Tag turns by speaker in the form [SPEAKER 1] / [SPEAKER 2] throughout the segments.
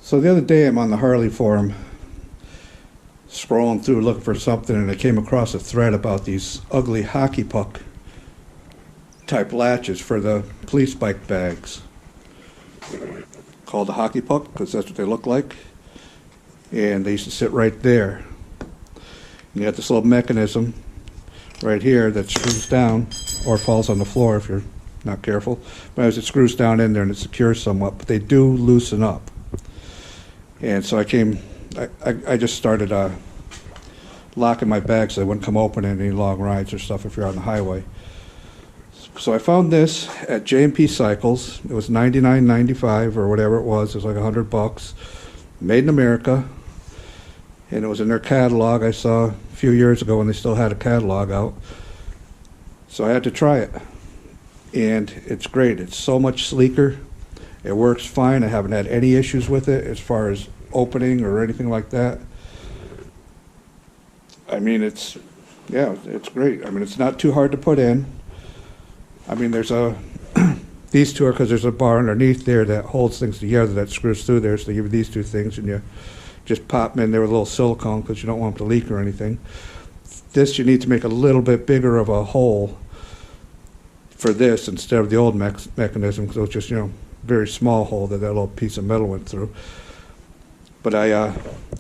[SPEAKER 1] So the other day I'm on the Harley forum scrolling through looking for something, and I came across a thread about these ugly hockey puck type latches for the police bike bags, called the hockey puck because that's what they look like, and they used to sit right there. And you got this little mechanism right here that screws down or falls on the floor if you're not careful, but as it screws down in there and it secures somewhat, but they do loosen up. And so I just started locking my bags so they wouldn't come open in any long rides or stuff if you're on the highway. So I found this at J&P Cycles. It was $99.95 or whatever it was. It was like $100. Made in America. And it was in their catalog. I saw a few years ago when they still had a catalog out. So I had to try it. And it's great. It's so much sleeker. It works fine. I haven't had any issues with it as far as opening or anything like that. I mean, it's great. I mean, it's not too hard to put in. I mean, there's these two are because there's a bar underneath there that holds things together that screws through there. So they give you these two things and you just pop them in there with a little silicone because you don't want them to leak or anything. This, you need to make a little bit bigger of a hole for this instead of the old mechanism because it was just, very small hole that little piece of metal went through. But I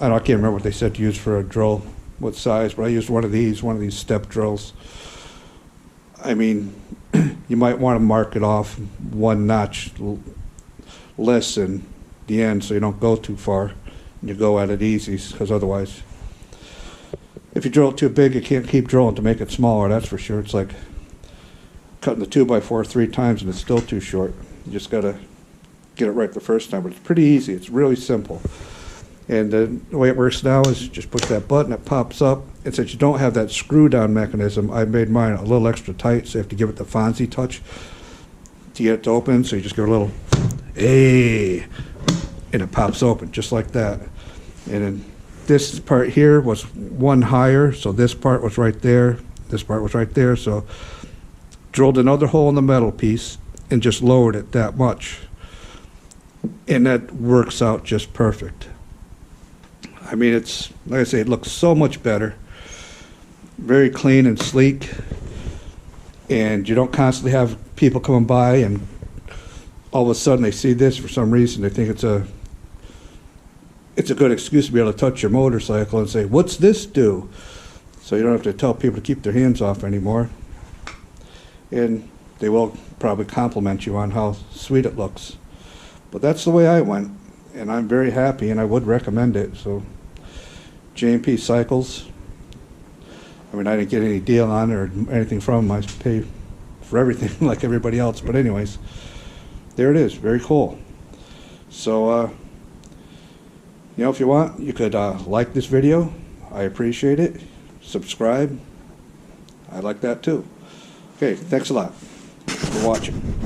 [SPEAKER 1] can't remember what they said to use for a drill, what size, but I used one of these step drills. I mean, you might want to mark it off one notch less in the end so you don't go too far and you go at it easy, because otherwise, if you drill it too big, you can't keep drilling to make it smaller, that's for sure. It's like cutting the 2x4 3 times and it's still too short. You just got to get it right the first time, but it's pretty easy. It's really simple. And the way it works now is just push that button, it pops up. And since you don't have that screw down mechanism, I made mine a little extra tight, so you have to give it the Fonzie touch to get it to open. So you just give it a little, hey, and it pops open just like that. And then this part here was one higher, so this part was right there, this part was right there. So drilled another hole in the metal piece and just lowered it that much. And that works out just perfect. I mean, it's, like I say, it looks so much better. Very clean and sleek. And you don't constantly have people coming by and all of a sudden they see this for some reason. They think it's a good excuse to be able to touch your motorcycle and say, what's this do? So you don't have to tell people to keep their hands off anymore. And they will probably compliment you on how sweet it looks. But that's the way I went, and I'm very happy, and I would recommend it. So, J&P Cycles. I mean, I didn't get any deal on it or anything from them. I pay for everything like everybody else. But anyways, there it is. Very cool. So, if you want, you could like this video. I appreciate it. Subscribe. I like that too. Okay, thanks a lot for watching.